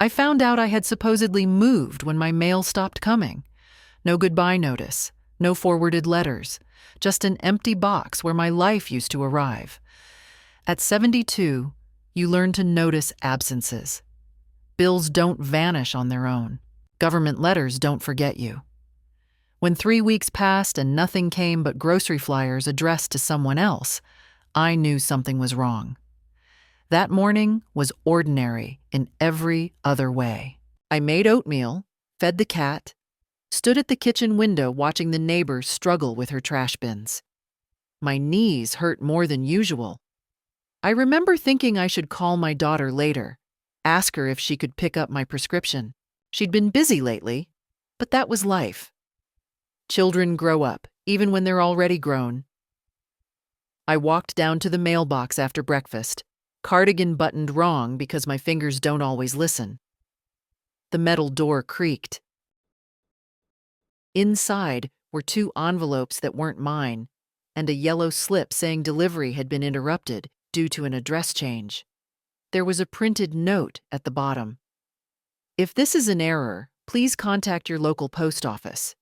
I found out I had supposedly moved when my mail stopped coming. No goodbye notice, no forwarded letters, just an empty box where my life used to arrive. At 72, you learn to notice absences. Bills don't vanish on their own. Government letters don't forget you. When 3 weeks passed and nothing came but grocery flyers addressed to someone else, I knew something was wrong. That morning was ordinary in every other way. I made oatmeal, fed the cat, stood at the kitchen window watching the neighbor struggle with her trash bins. My knees hurt more than usual. I remember thinking I should call my daughter later, ask her if she could pick up my prescription. She'd been busy lately, but that was life. Children grow up, even when they're already grown. I walked down to the mailbox after breakfast, cardigan buttoned wrong because my fingers don't always listen. The metal door creaked. Inside were 2 envelopes that weren't mine, and a yellow slip saying delivery had been interrupted due to an address change. There was a printed note at the bottom. If this is an error, please contact your local post office.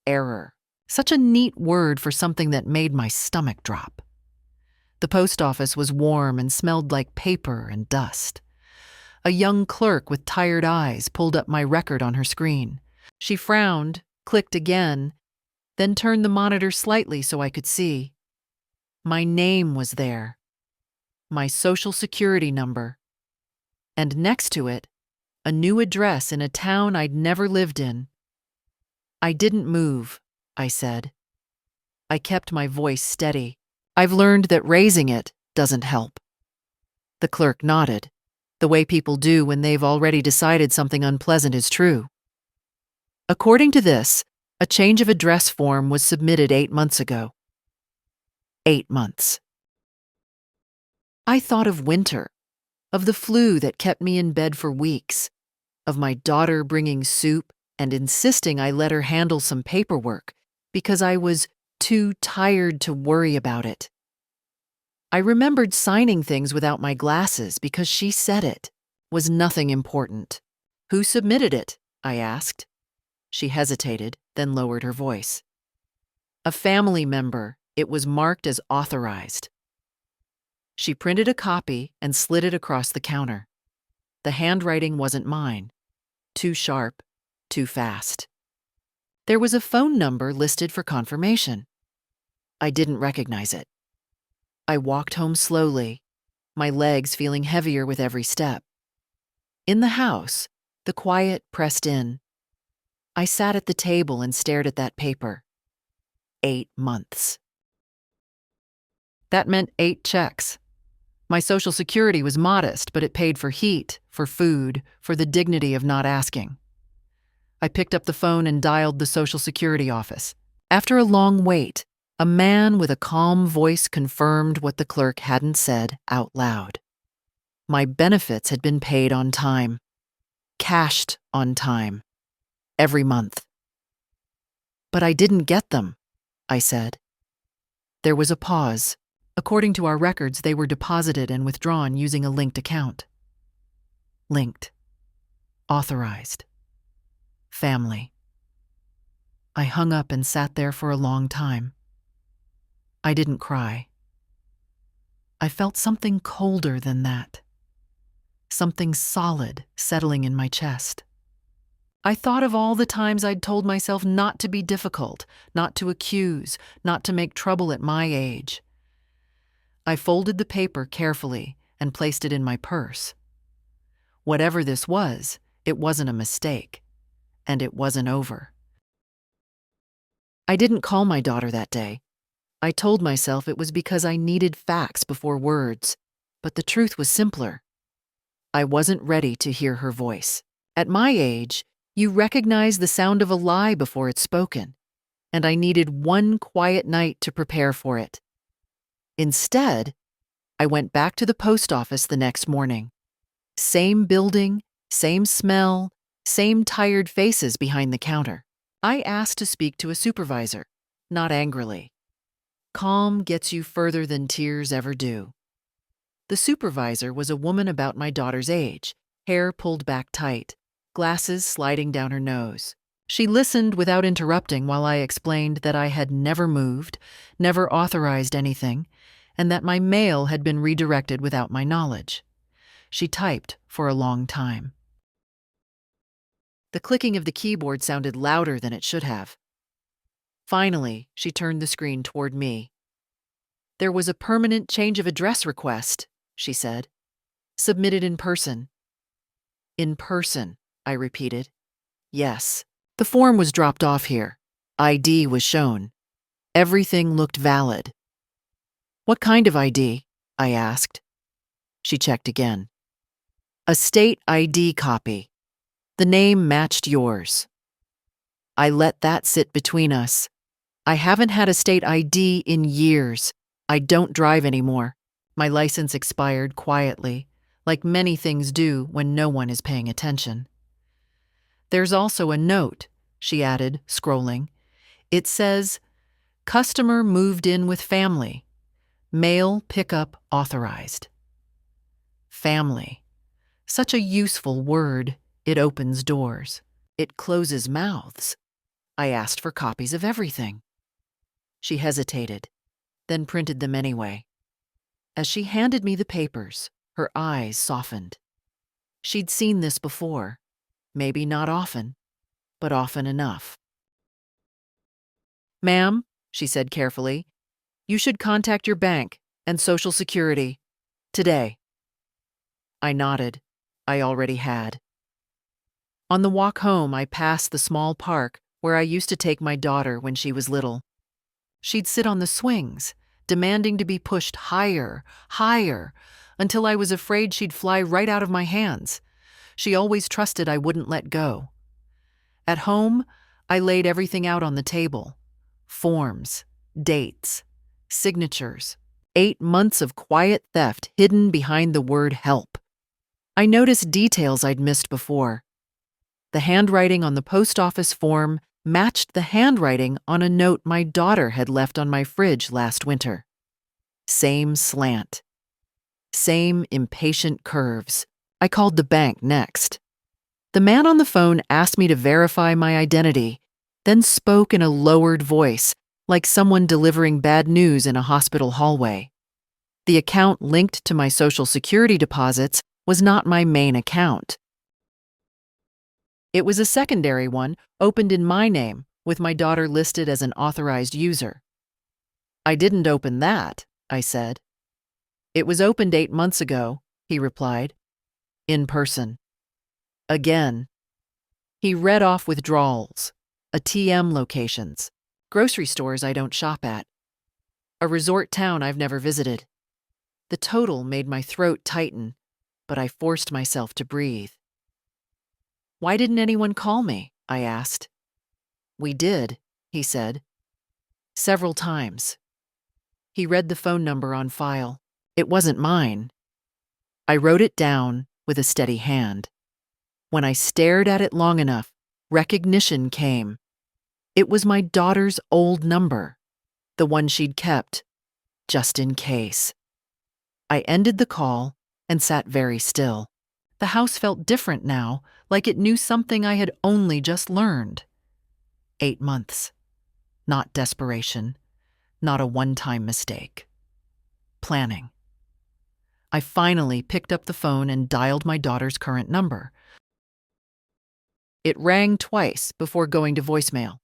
Error. Such a neat word for something that made my stomach drop. The post office was warm and smelled like paper and dust. A young clerk with tired eyes pulled up my record on her screen. She frowned, clicked again, then turned the monitor slightly so I could see. My name was there. My social security number. And next to it, a new address in a town I'd never lived in. I didn't move, I said. I kept my voice steady. I've learned that raising it doesn't help. The clerk nodded, the way people do when they've already decided something unpleasant is true. According to this, a change of address form was submitted 8 months ago. 8 months. I thought of winter, of the flu that kept me in bed for weeks, of my daughter bringing soup and insisting I let her handle some paperwork because I was too tired to worry about it. I remembered signing things without my glasses because she said it was nothing important. Who submitted it? I asked. She hesitated, then lowered her voice. A family member. It was marked as authorized. She printed a copy and slid it across the counter. The handwriting wasn't mine. Too sharp, too fast. There was a phone number listed for confirmation. I didn't recognize it. I walked home slowly, my legs feeling heavier with every step. In the house, the quiet pressed in. I sat at the table and stared at that paper. 8 months. That meant 8 checks. My Social Security was modest, but it paid for heat, for food, for the dignity of not asking. I picked up the phone and dialed the Social Security office. After a long wait, a man with a calm voice confirmed what the clerk hadn't said out loud. My benefits had been paid on time, cashed on time, every month. But I didn't get them, I said. There was a pause. According to our records, they were deposited and withdrawn using a linked account. Linked. Authorized. Family. I hung up and sat there for a long time. I didn't cry. I felt something colder than that. Something solid settling in my chest. I thought of all the times I'd told myself not to be difficult, not to accuse, not to make trouble at my age. I folded the paper carefully and placed it in my purse. Whatever this was, it wasn't a mistake, and it wasn't over. I didn't call my daughter that day. I told myself it was because I needed facts before words, but the truth was simpler. I wasn't ready to hear her voice. At my age, you recognize the sound of a lie before it's spoken, and I needed one quiet night to prepare for it. Instead, I went back to the post office the next morning. Same building, same smell, same tired faces behind the counter. I asked to speak to a supervisor, not angrily. Calm gets you further than tears ever do. The supervisor was a woman about my daughter's age, hair pulled back tight, glasses sliding down her nose. She listened without interrupting while I explained that I had never moved, never authorized anything, and that my mail had been redirected without my knowledge. She typed for a long time. The clicking of the keyboard sounded louder than it should have. Finally, she turned the screen toward me. "There was a permanent change of address request," she said. "Submitted in person." "In person," I repeated. "Yes. The form was dropped off here. ID was shown. Everything looked valid." "What kind of ID?" I asked. She checked again. "A state ID copy. The name matched yours." I let that sit between us. I haven't had a state ID in years. I don't drive anymore. My license expired quietly, like many things do when no one is paying attention. "There's also a note," she added, scrolling. "It says, 'Customer moved in with family. Mail pickup authorized.'" Family. Such a useful word. It opens doors. It closes mouths. I asked for copies of everything. She hesitated, then printed them anyway. As she handed me the papers, her eyes softened. She'd seen this before. Maybe not often, but often enough. "Ma'am," she said carefully, "you should contact your bank and Social Security today." I nodded. I already had. On the walk home, I passed the small park where I used to take my daughter when she was little. She'd sit on the swings, demanding to be pushed higher, higher, until I was afraid she'd fly right out of my hands. She always trusted I wouldn't let go. At home, I laid everything out on the table. Forms, dates, signatures, 8 months of quiet theft hidden behind the word help. I noticed details I'd missed before. The handwriting on the post office form matched the handwriting on a note my daughter had left on my fridge last winter. Same slant. Same impatient curves. I called the bank next. The man on the phone asked me to verify my identity, then spoke in a lowered voice, like someone delivering bad news in a hospital hallway. The account linked to my Social Security deposits was not my main account. It was a secondary one, opened in my name, with my daughter listed as an authorized user. "I didn't open that," I said. "It was opened 8 months ago," he replied. "In person." Again. He read off withdrawals, ATM locations, grocery stores I don't shop at, a resort town I've never visited. The total made my throat tighten, but I forced myself to breathe. "Why didn't anyone call me?" I asked. "We did," he said. "Several times." He read the phone number on file. It wasn't mine. I wrote it down with a steady hand. When I stared at it long enough, recognition came. It was my daughter's old number, the one she'd kept, just in case. I ended the call and sat very still. The house felt different now, like it knew something I had only just learned. 8 months. Not desperation. Not a one-time mistake. Planning. I finally picked up the phone and dialed my daughter's current number. It rang twice before going to voicemail.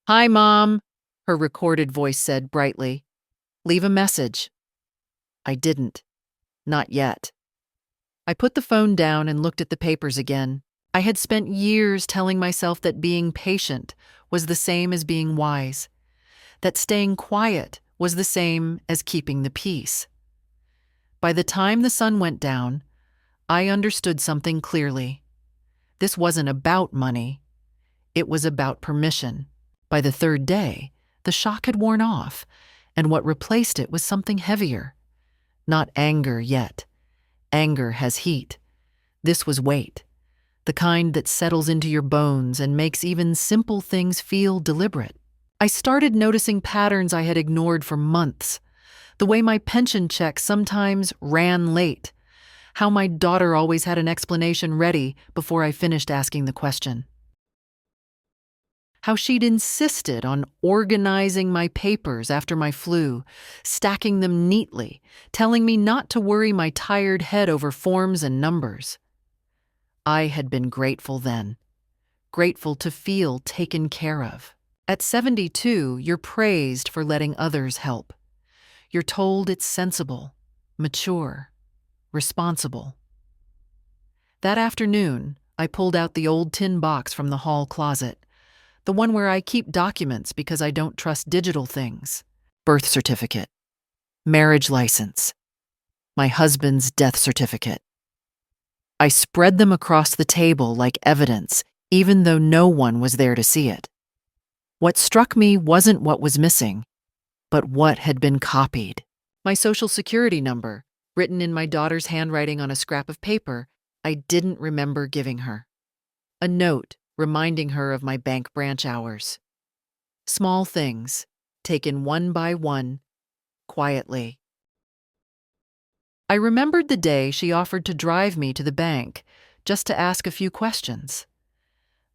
"Hi, Mom," her recorded voice said brightly. "Leave a message." I didn't. Not yet. I put the phone down and looked at the papers again. I had spent years telling myself that being patient was the same as being wise, that staying quiet was the same as keeping the peace. By the time the sun went down, I understood something clearly. This wasn't about money. It was about permission. By the 3rd day, the shock had worn off, and what replaced it was something heavier. Not anger yet. Anger has heat. This was weight, the kind that settles into your bones and makes even simple things feel deliberate. I started noticing patterns I had ignored for months. The way my pension check sometimes ran late, How my daughter always had an explanation ready before I finished asking the question. How she'd insisted on organizing my papers after my flu, stacking them neatly, telling me not to worry my tired head over forms and numbers. I had been grateful then, grateful to feel taken care of. At 72, you're praised for letting others help. You're told it's sensible, mature, responsible. That afternoon, I pulled out the old tin box from the hall closet, the one where I keep documents because I don't trust digital things. Birth certificate, marriage license, my husband's death certificate. I spread them across the table like evidence, even though no one was there to see it. What struck me wasn't what was missing, but what had been copied. My social security number, written in my daughter's handwriting on a scrap of paper, I didn't remember giving her. A note reminding her of my bank branch hours. Small things, taken one by one, quietly. I remembered the day she offered to drive me to the bank, just to ask a few questions.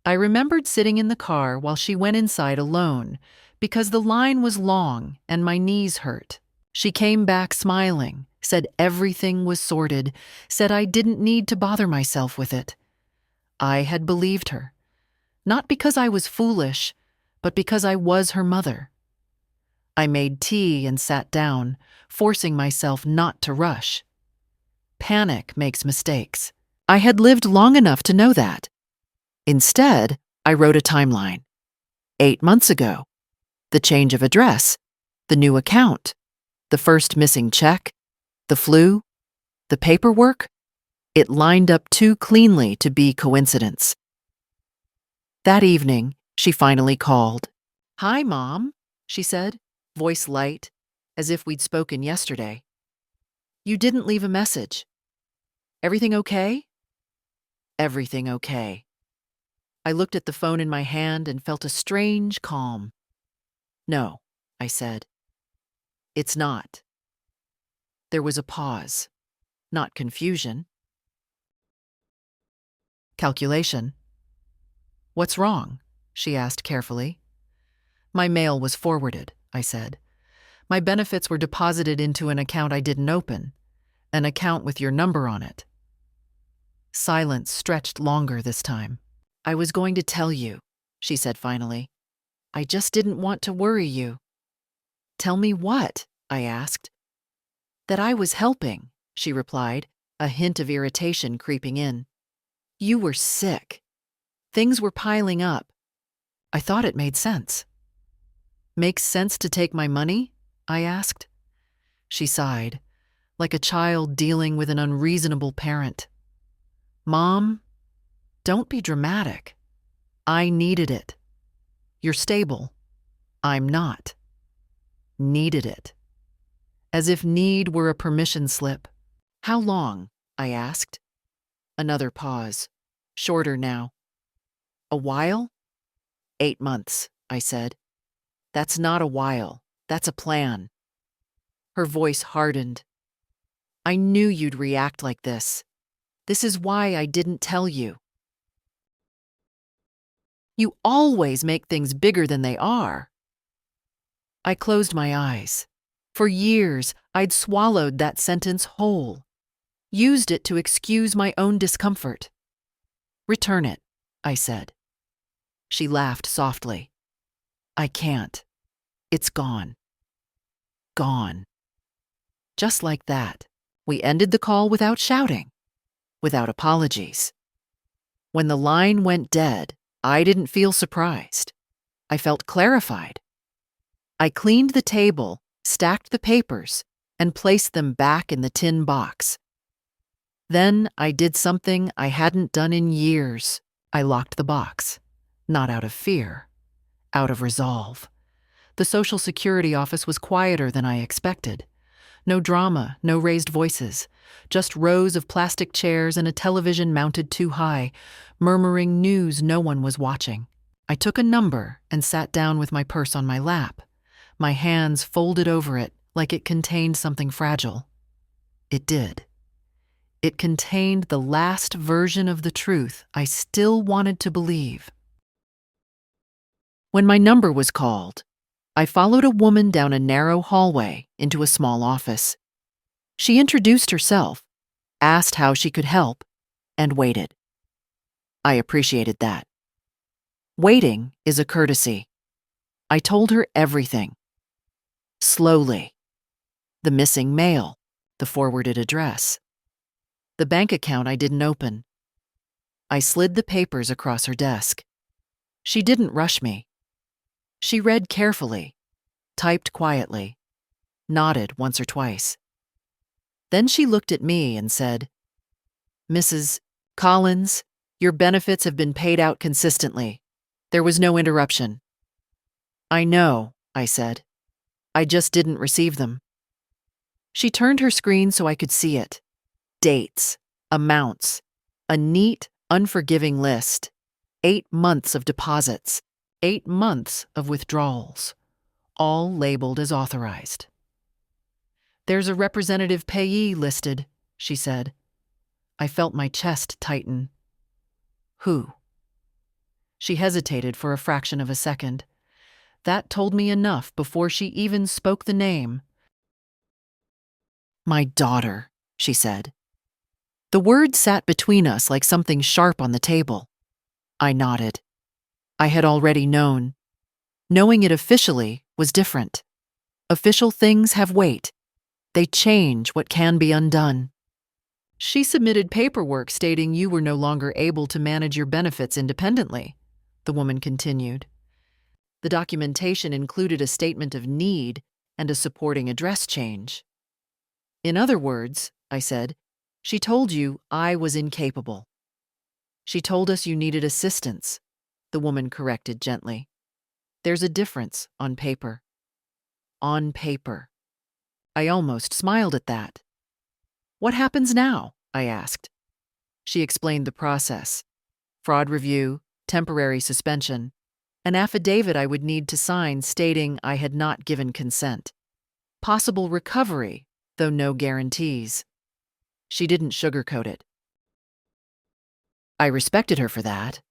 I remembered sitting in the car while she went inside alone, because the line was long and my knees hurt. She came back smiling, said everything was sorted, said I didn't need to bother myself with it. I had believed her. Not because I was foolish, but because I was her mother. I made tea and sat down, forcing myself not to rush. Panic makes mistakes. I had lived long enough to know that. Instead, I wrote a timeline. 8 months ago, the change of address, the new account, the first missing check, the flu, the paperwork. It lined up too cleanly to be coincidence. That evening, she finally called. "Hi, Mom," she said, voice light, as if we'd spoken yesterday. "You didn't leave a message. Everything okay?" Everything okay. I looked at the phone in my hand and felt a strange calm. "No," I said. "It's not." There was a pause, not confusion. Calculation. "What's wrong?" she asked carefully. "My mail was forwarded," I said. "My benefits were deposited into an account I didn't open, an account with your number on it." Silence stretched longer this time. "I was going to tell you," she said finally. "I just didn't want to worry you." "Tell me what?" I asked. "That I was helping," she replied, a hint of irritation creeping in. "You were sick. Things were piling up. I thought it made sense." "Makes sense to take my money?" I asked. She sighed, like a child dealing with an unreasonable parent. "Mom, don't be dramatic. I needed it. You're stable. I'm not. Needed it." As if need were a permission slip. "How long?" I asked. Another pause, shorter now. "A while?" 8 months, I said. "That's not a while. That's a plan." Her voice hardened. "I knew you'd react like this. This is why I didn't tell you." "You always make things bigger than they are." I closed my eyes. For years, I'd swallowed that sentence whole, used it to excuse my own discomfort. "Return it," I said. She laughed softly. "I can't. It's gone. Gone." Just like that, we ended the call without shouting, without apologies. When the line went dead, I didn't feel surprised. I felt clarified. I cleaned the table, stacked the papers, and placed them back in the tin box. Then I did something I hadn't done in years. I locked the box, not out of fear, out of resolve. The Social Security office was quieter than I expected. No drama, no raised voices, just rows of plastic chairs and a television mounted too high, murmuring news no one was watching. I took a number and sat down with my purse on my lap, my hands folded over it like it contained something fragile. It did. It contained the last version of the truth I still wanted to believe. When my number was called, I followed a woman down a narrow hallway into a small office. She introduced herself, asked how she could help, and waited. I appreciated that. Waiting is a courtesy. I told her everything. Slowly. The missing mail, the forwarded address, the bank account I didn't open. I slid the papers across her desk. She didn't rush me. She read carefully, typed quietly, nodded once or twice. Then she looked at me and said, "Mrs. Collins, your benefits have been paid out consistently. There was no interruption." "I know," I said. "I just didn't receive them." She turned her screen so I could see it. Dates, amounts, a neat, unforgiving list. 8 months of deposits, 8 months of withdrawals, all labeled as authorized. "There's a representative payee listed," she said. I felt my chest tighten. "Who?" She hesitated for a fraction of a second. That told me enough before she even spoke the name. "My daughter," she said. The word sat between us like something sharp on the table. I nodded. I had already known. Knowing it officially was different. Official things have weight. They change what can be undone. "She submitted paperwork stating you were no longer able to manage your benefits independently," the woman continued. The documentation included a statement of need and a supporting address change. "In other words," I said, "she told you I was incapable." "She told us you needed assistance," the woman corrected gently. "There's a difference on paper." On paper. I almost smiled at that. "What happens now?" I asked. She explained the process. Fraud review, temporary suspension, an affidavit I would need to sign stating I had not given consent. Possible recovery, though no guarantees. She didn't sugarcoat it. I respected her for that.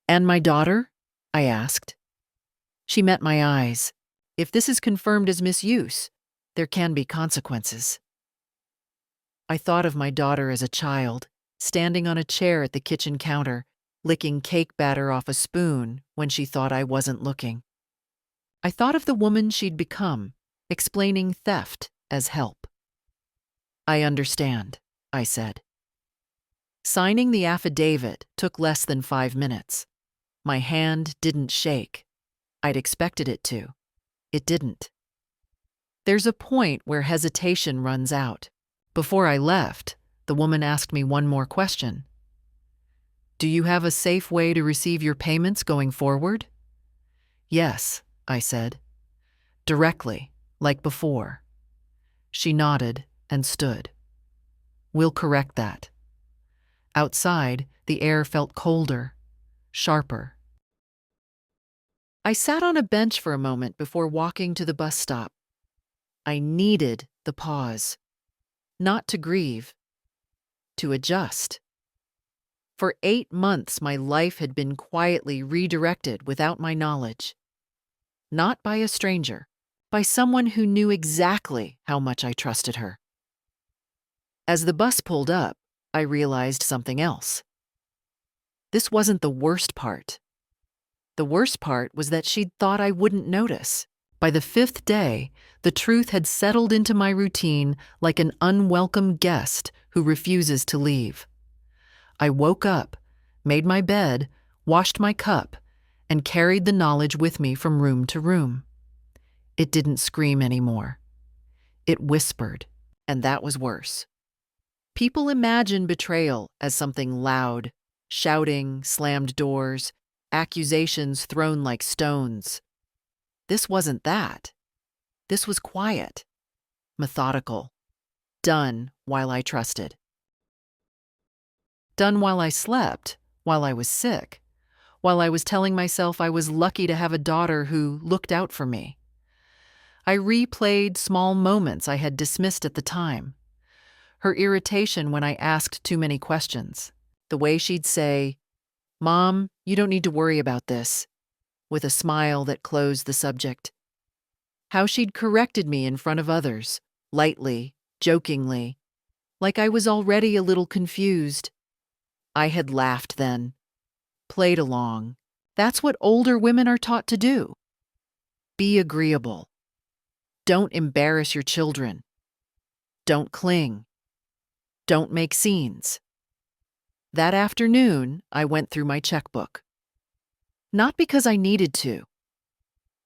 "And my daughter?" I asked. She met my eyes. "If this is confirmed as misuse, there can be consequences." I thought of my daughter as a child, standing on a chair at the kitchen counter, licking cake batter off a spoon when she thought I wasn't looking. I thought of the woman she'd become, explaining theft as help. "I understand," I said. Signing the affidavit took less than 5 minutes. My hand didn't shake. I'd expected it to. It didn't. There's a point where hesitation runs out. Before I left, the woman asked me one more question. "Do you have a safe way to receive your payments going forward?" "Yes," I said. "Directly, like before." She nodded and stood. "We'll correct that." Outside, the air felt colder, sharper. I sat on a bench for a moment before walking to the bus stop. I needed the pause. Not to grieve, to adjust. For 8 months, my life had been quietly redirected without my knowledge. Not by a stranger, by someone who knew exactly how much I trusted her. As the bus pulled up, I realized something else. This wasn't the worst part. The worst part was that she'd thought I wouldn't notice. By the 5th day, the truth had settled into my routine like an unwelcome guest who refuses to leave. I woke up, made my bed, washed my cup, and carried the knowledge with me from room to room. It didn't scream anymore. It whispered, and that was worse. People imagine betrayal as something loud, shouting, slammed doors, accusations thrown like stones. This wasn't that. This was quiet, methodical, done while I trusted. Done while I slept, while I was sick, while I was telling myself I was lucky to have a daughter who looked out for me. I replayed small moments I had dismissed at the time. her irritation when I asked too many questions, the way she'd say, "Mom, you don't need to worry about this," with a smile that closed the subject. How she'd corrected me in front of others, lightly, jokingly, like I was already a little confused. I had laughed then, played along. That's what older women are taught to do. Be agreeable. Don't embarrass your children. Don't cling. Don't make scenes. That afternoon, I went through my checkbook. Not because I needed to,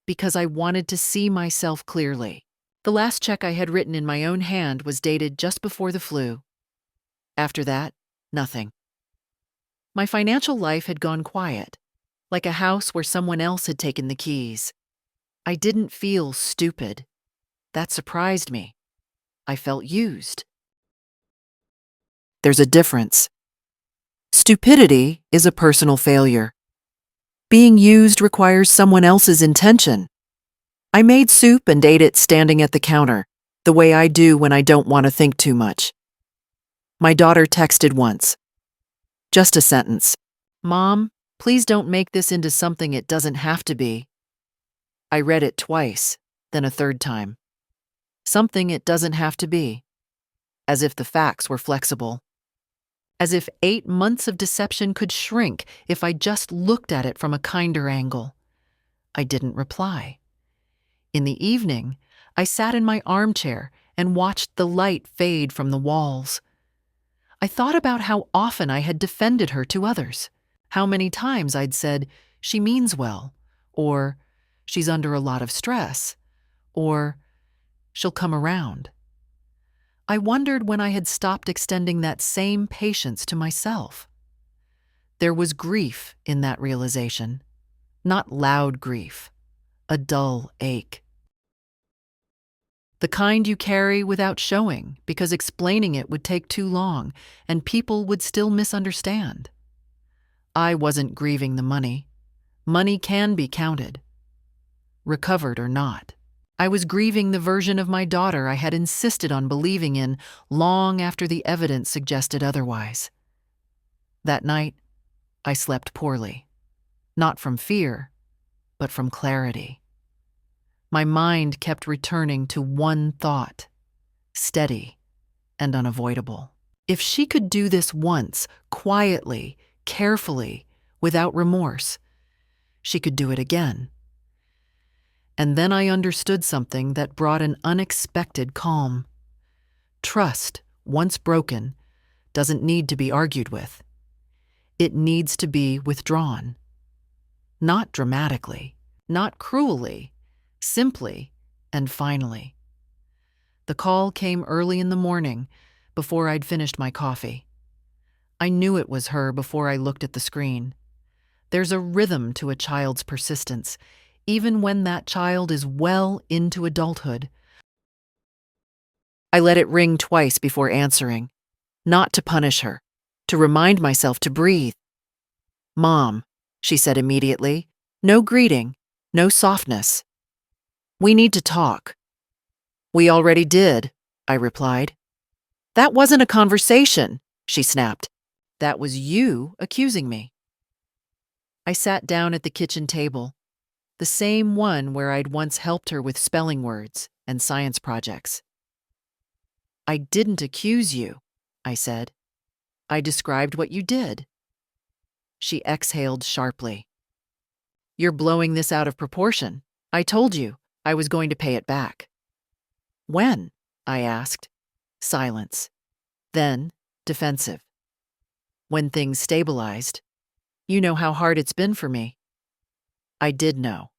because I wanted to see myself clearly. The last check I had written in my own hand was dated just before the flu. After that, nothing. My financial life had gone quiet, like a house where someone else had taken the keys. I didn't feel stupid. That surprised me. I felt used. There's a difference. Stupidity is a personal failure. Being used requires someone else's intention. I made soup and ate it standing at the counter, the way I do when I don't want to think too much. My daughter texted once. Just a sentence. "Mom, please don't make this into something it doesn't have to be." I read it twice, then a third time. Something it doesn't have to be. As if the facts were flexible. As if 8 months of deception could shrink if I just looked at it from a kinder angle. I didn't reply. In the evening, I sat in my armchair and watched the light fade from the walls. I thought about how often I had defended her to others, how many times I'd said, "She means well," or "She's under a lot of stress," or "She'll come around." I wondered when I had stopped extending that same patience to myself. There was grief in that realization, not loud grief, a dull ache. The kind you carry without showing because explaining it would take too long and people would still misunderstand. I wasn't grieving the money. Money can be counted, recovered or not. I was grieving the version of my daughter I had insisted on believing in long after the evidence suggested otherwise. That night, I slept poorly, not from fear, but from clarity. My mind kept returning to one thought, steady and unavoidable. If she could do this once, quietly, carefully, without remorse, she could do it again. And then I understood something that brought an unexpected calm. Trust, once broken, doesn't need to be argued with. It needs to be withdrawn. Not dramatically, not cruelly, simply and finally. The call came early in the morning, before I'd finished my coffee. I knew it was her before I looked at the screen. There's a rhythm to a child's persistence, even when that child is well into adulthood. I let it ring twice before answering, not to punish her, to remind myself to breathe. "Mom," she said immediately, no greeting, no softness. "We need to talk." "We already did," I replied. "That wasn't a conversation," she snapped. "That was you accusing me." I sat down at the kitchen table, the same one where I'd once helped her with spelling words and science projects. "I didn't accuse you," I said. "I described what you did." She exhaled sharply. "You're blowing this out of proportion. I told you I was going to pay it back." "When?" I asked. Silence. Then, defensive. "When things stabilized. You know how hard it's been for me." I did know.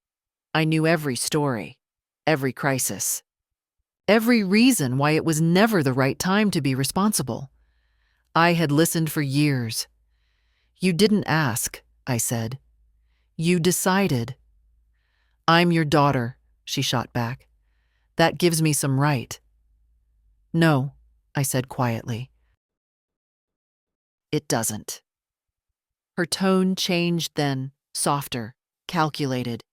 I knew every story, every crisis, every reason why it was never the right time to be responsible. I had listened for years. "You didn't ask," I said. "You decided." "I'm your daughter," she shot back. "That gives me some right." "No," I said quietly. "It doesn't." Her tone changed then, softer, calculated.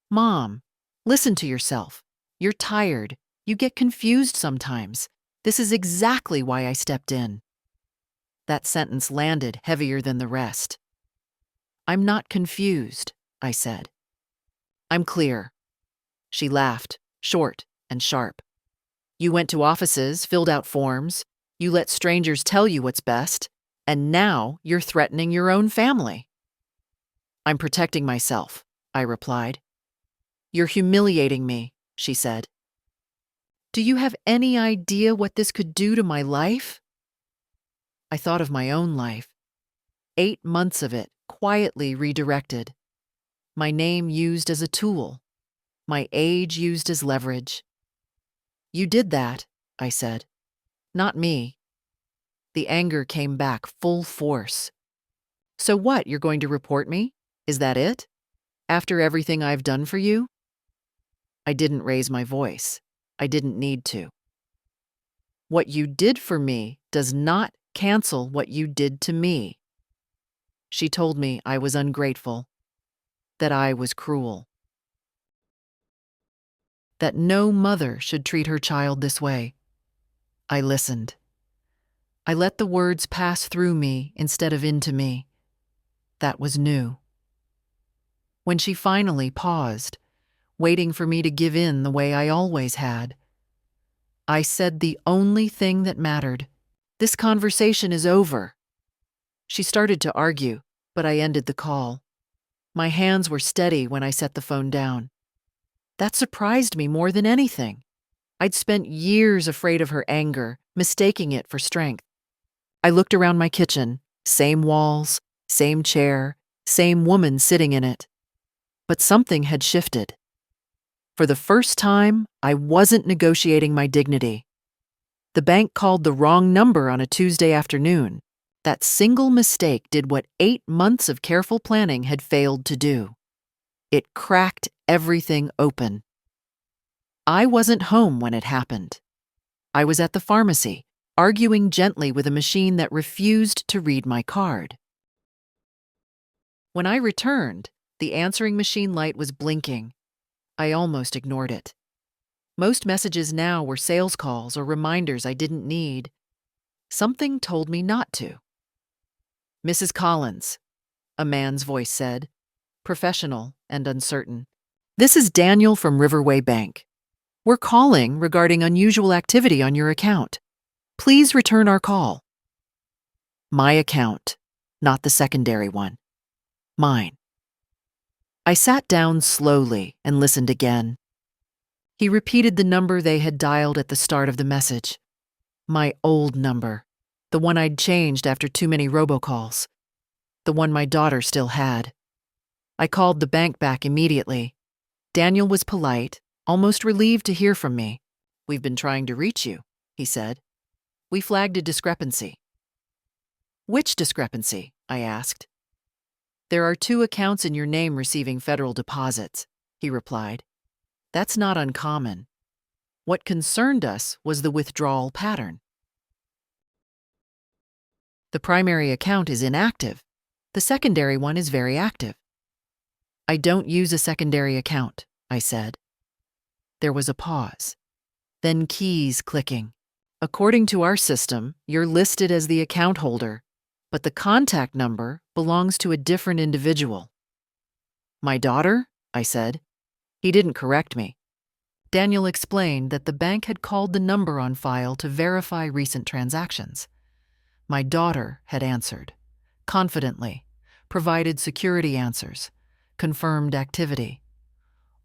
"Mom, listen to yourself. You're tired. You get confused sometimes. This is exactly why I stepped in. That sentence landed heavier than the rest. I'm not confused, I said. I'm clear. She laughed, short and sharp. You went to offices, filled out forms, you let strangers tell you what's best, and now you're threatening your own family. I'm protecting myself, I replied. You're humiliating me, she said. Do you have any idea what this could do to my life? I thought of my own life. 8 months of it quietly redirected. My name used as a tool. My age used as leverage. You did that, I said. Not me. The anger came back full force. So what, you're going to report me? Is that it? After everything I've done for you? I didn't raise my voice. I didn't need to. What you did for me does not cancel what you did to me. She told me I was ungrateful, that I was cruel, that no mother should treat her child this way. I listened. I let the words pass through me instead of into me. That was new. When she finally paused, waiting for me to give in the way I always had, I said the only thing that mattered. This conversation is over. She started to argue, but I ended the call. My hands were steady when I set the phone down. That surprised me more than anything. I'd spent years afraid of her anger, mistaking it for strength. I looked around my kitchen, same walls, same chair, same woman sitting in it. But something had shifted. For the first time, I wasn't negotiating my dignity. The bank called the wrong number on a Tuesday afternoon. That single mistake did what 8 months of careful planning had failed to do. It cracked everything open. I wasn't home when it happened. I was at the pharmacy, arguing gently with a machine that refused to read my card. When I returned, the answering machine light was blinking. I almost ignored it. Most messages now were sales calls or reminders I didn't need. Something told me not to. Mrs. Collins, a man's voice said, professional and uncertain. This is Daniel from Riverway Bank. We're calling regarding unusual activity on your account. Please return our call. My account, not the secondary one. Mine. I sat down slowly and listened again. He repeated the number they had dialed at the start of the message. My old number, the one I'd changed after too many robocalls, the one my daughter still had. I called the bank back immediately. Daniel was polite, almost relieved to hear from me. We've been trying to reach you, he said. We flagged a discrepancy. Which discrepancy? I asked. There are 2 accounts in your name receiving federal deposits, he replied. That's not uncommon. What concerned us was the withdrawal pattern. The primary account is inactive. The secondary one is very active. I don't use a secondary account, I said. There was a pause. Then keys clicking. According to our system, you're listed as the account holder, but the contact number belongs to a different individual. My daughter? I said. He didn't correct me. Daniel explained that the bank had called the number on file to verify recent transactions. My daughter had answered, confidently, provided security answers, confirmed activity,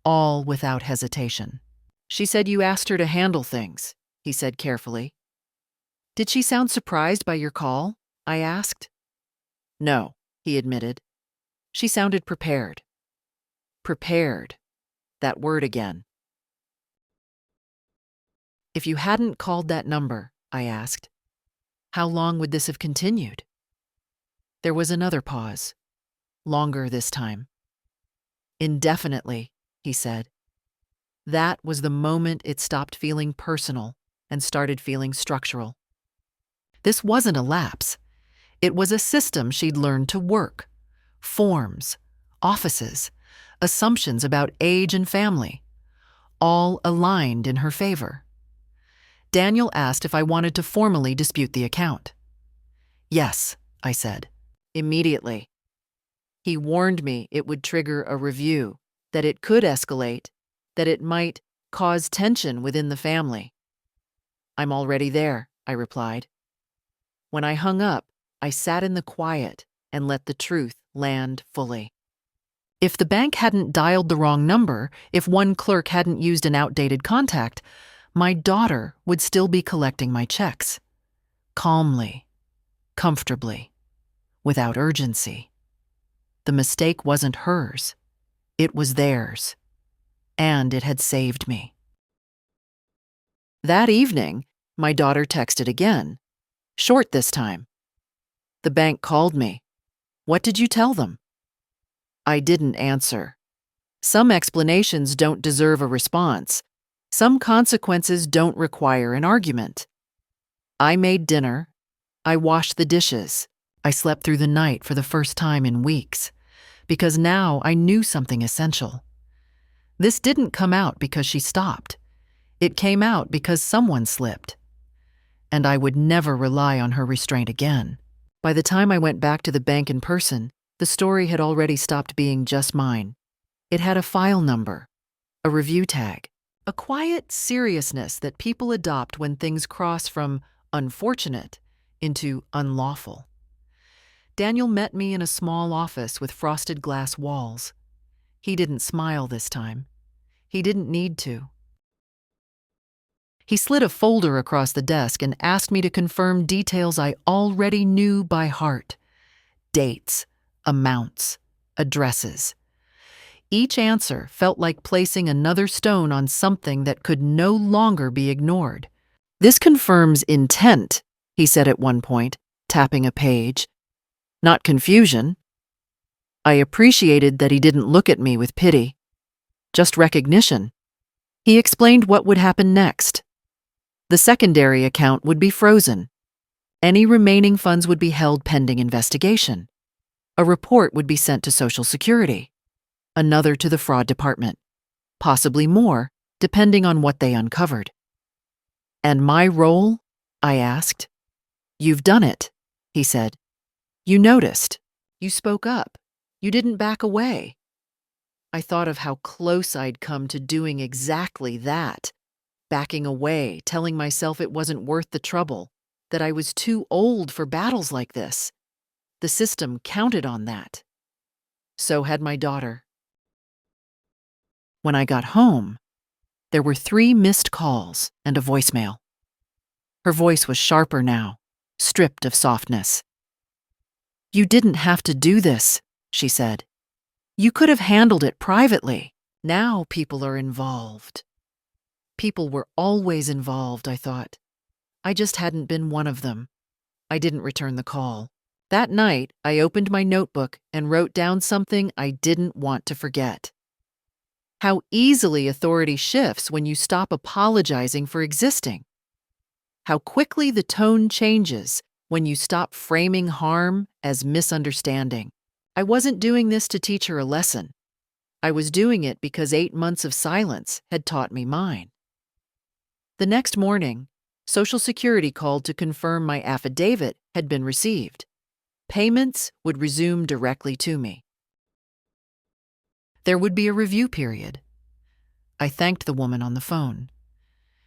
all without hesitation. She said you asked her to handle things, he said carefully. Did she sound surprised by your call? I asked. No, he admitted. She sounded prepared. Prepared. That word again. If you hadn't called that number, I asked, how long would this have continued? There was another pause. Longer this time. Indefinitely, he said. That was the moment it stopped feeling personal and started feeling structural. This wasn't a lapse. It was a system she'd learned to work. Forms, offices, assumptions about age and family, all aligned in her favor. Daniel asked if I wanted to formally dispute the account. Yes, I said, immediately. He warned me it would trigger a review, that it could escalate, that it might cause tension within the family. I'm already there, I replied. When I hung up, I sat in the quiet and let the truth land fully. If the bank hadn't dialed the wrong number, if one clerk hadn't used an outdated contact, my daughter would still be collecting my checks. Calmly, comfortably, without urgency. The mistake wasn't hers. It was theirs. And it had saved me. That evening, my daughter texted again. Short this time. The bank called me. What did you tell them? I didn't answer. Some explanations don't deserve a response. Some consequences don't require an argument. I made dinner. I washed the dishes. I slept through the night for the first time in weeks, because now I knew something essential. This didn't come out because she stopped. It came out because someone slipped. And I would never rely on her restraint again. By the time I went back to the bank in person, the story had already stopped being just mine. It had a file number, a review tag, a quiet seriousness that people adopt when things cross from unfortunate into unlawful. Daniel met me in a small office with frosted glass walls. He didn't smile this time. He didn't need to. He slid a folder across the desk and asked me to confirm details I already knew by heart. Dates, amounts, addresses. Each answer felt like placing another stone on something that could no longer be ignored. This confirms intent, he said at one point, tapping a page. Not confusion. I appreciated that he didn't look at me with pity. Just recognition. He explained what would happen next. The secondary account would be frozen. Any remaining funds would be held pending investigation. A report would be sent to Social Security. Another to the fraud department. Possibly more, depending on what they uncovered. And my role? I asked. You've done it, he said. You noticed. You spoke up. You didn't back away. I thought of how close I'd come to doing exactly that. Backing away, telling myself it wasn't worth the trouble, that I was too old for battles like this. The system counted on that. So had my daughter. When I got home, there were 3 missed calls and a voicemail. Her voice was sharper now, stripped of softness. You didn't have to do this, she said. You could have handled it privately. Now people are involved. People were always involved, I thought. I just hadn't been one of them. I didn't return the call. That night, I opened my notebook and wrote down something I didn't want to forget. How easily authority shifts when you stop apologizing for existing. How quickly the tone changes when you stop framing harm as misunderstanding. I wasn't doing this to teach her a lesson. I was doing it because 8 months of silence had taught me mine. The next morning, Social Security called to confirm my affidavit had been received. Payments would resume directly to me. There would be a review period. I thanked the woman on the phone.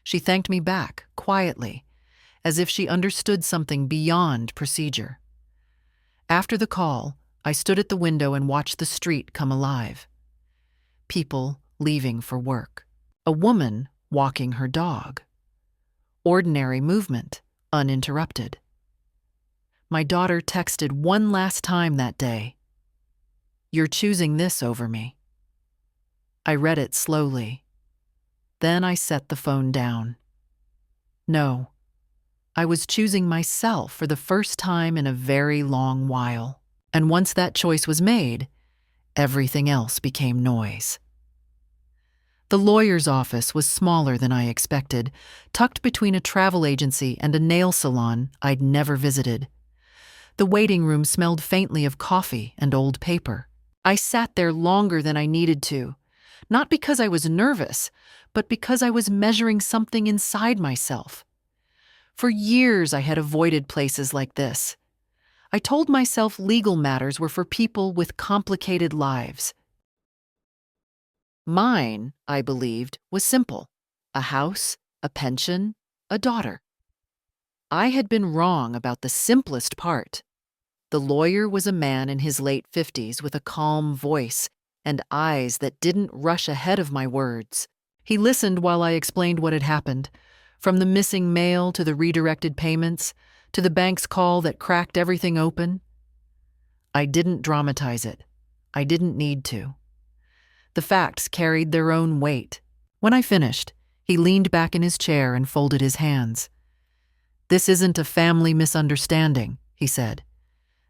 She thanked me back, quietly, as if she understood something beyond procedure. After the call, I stood at the window and watched the street come alive. People leaving for work. A woman walking her dog. Ordinary movement, uninterrupted. My daughter texted one last time that day. You're choosing this over me. I read it slowly. Then I set the phone down. No, I was choosing myself for the first time in a very long while. And once that choice was made, everything else became noise. The lawyer's office was smaller than I expected, tucked between a travel agency and a nail salon I'd never visited. The waiting room smelled faintly of coffee and old paper. I sat there longer than I needed to, not because I was nervous, but because I was measuring something inside myself. For years, I had avoided places like this. I told myself legal matters were for people with complicated lives. Mine, I believed, was simple: a house, a pension, a daughter. I had been wrong about the simplest part. The lawyer was a man in his late 50s with a calm voice and eyes that didn't rush ahead of my words. He listened while I explained what had happened, from the missing mail to the redirected payments, to the bank's call that cracked everything open. I didn't dramatize it. I didn't need to. The facts carried their own weight. When I finished, he leaned back in his chair and folded his hands. "This isn't a family misunderstanding," he said.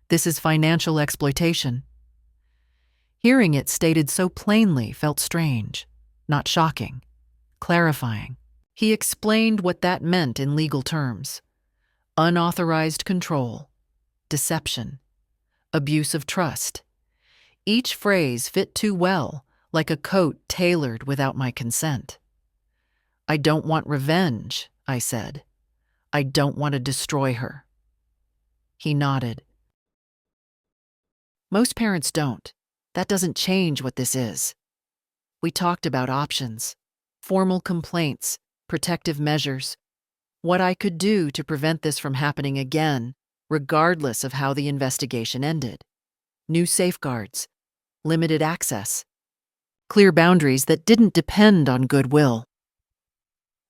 "This is financial exploitation." Hearing it stated so plainly felt strange, not shocking, clarifying. He explained what that meant in legal terms: unauthorized control, deception, abuse of trust. Each phrase fit too well, like a coat tailored without my consent. "I don't want revenge," I said. "I don't want to destroy her." He nodded. "Most parents don't. That doesn't change what this is." We talked about options, formal complaints, protective measures, what I could do to prevent this from happening again, regardless of how the investigation ended. New safeguards, limited access, clear boundaries that didn't depend on goodwill.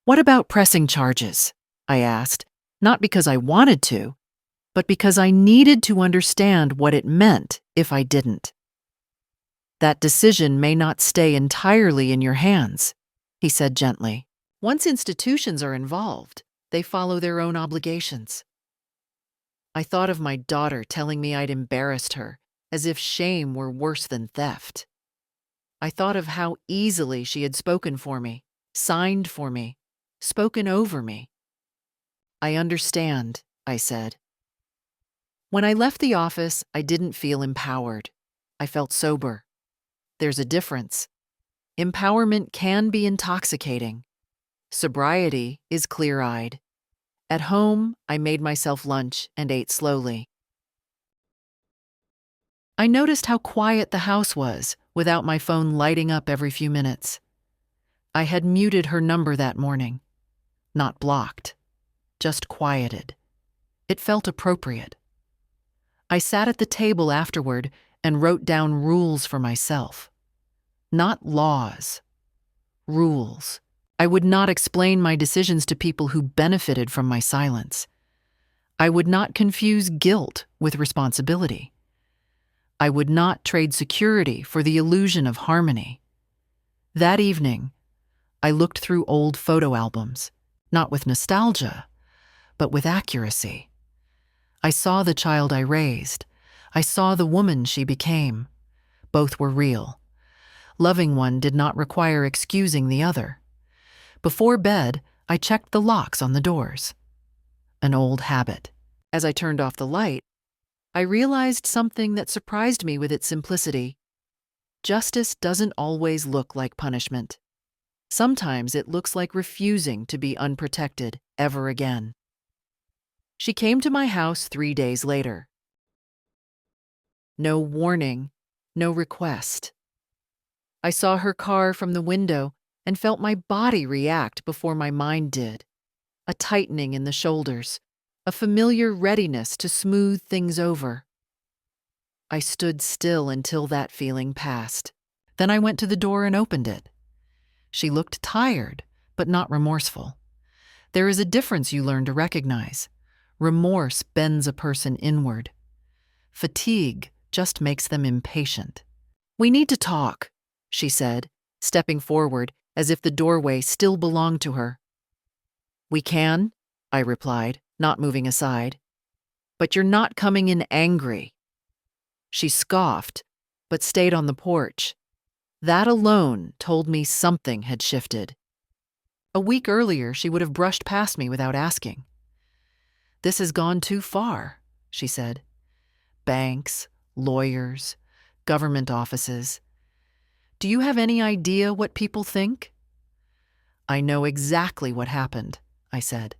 "What about pressing charges?" I asked, not because I wanted to, but because I needed to understand what it meant if I didn't. "That decision may not stay entirely in your hands," he said gently. "Once institutions are involved, they follow their own obligations." I thought of my daughter telling me I'd embarrassed her, as if shame were worse than theft. I thought of how easily she had spoken for me, signed for me, spoken over me. "I understand," I said. When I left the office, I didn't feel empowered. I felt sober. There's a difference. Empowerment can be intoxicating. Sobriety is clear-eyed. At home, I made myself lunch and ate slowly. I noticed how quiet the house was, without my phone lighting up every few minutes. I had muted her number that morning. Not blocked, just quieted. It felt appropriate. I sat at the table afterward and wrote down rules for myself. Not laws. Rules. I would not explain my decisions to people who benefited from my silence. I would not confuse guilt with responsibility. I would not trade security for the illusion of harmony. That evening, I looked through old photo albums, not with nostalgia, but with accuracy. I saw the child I raised. I saw the woman she became. Both were real. Loving one did not require excusing the other. Before bed, I checked the locks on the doors. An old habit. As I turned off the light, I realized something that surprised me with its simplicity. Justice doesn't always look like punishment. Sometimes it looks like refusing to be unprotected ever again. She came to my house 3 days later. No warning, no request. I saw her car from the window and felt my body react before my mind did. A tightening in the shoulders, a familiar readiness to smooth things over. I stood still until that feeling passed. Then I went to the door and opened it. She looked tired, but not remorseful. There is a difference you learn to recognize. Remorse bends a person inward. Fatigue just makes them impatient. "We need to talk," she said, stepping forward as if the doorway still belonged to her. "We can," I replied, not moving aside. "But you're not coming in angry." She scoffed, but stayed on the porch. That alone told me something had shifted. A week earlier, she would have brushed past me without asking. "This has gone too far," she said. "Banks, lawyers, government offices. Do you have any idea what people think?" "I know exactly what happened," I said.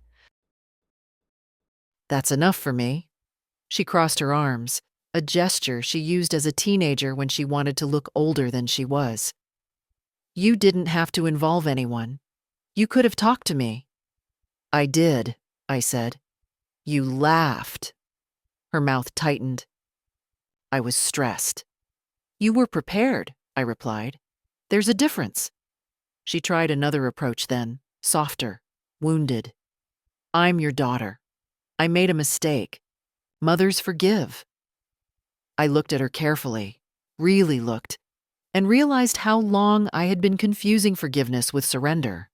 That's enough for me. She crossed her arms, a gesture she used as a teenager when she wanted to look older than she was. You didn't have to involve anyone. You could have talked to me. I did, I said. You laughed. Her mouth tightened. I was stressed. You were prepared, I replied. There's a difference. She tried another approach then, softer, wounded. I'm your daughter. I made a mistake. Mothers forgive. I looked at her carefully, really looked, and realized how long I had been confusing forgiveness with surrender.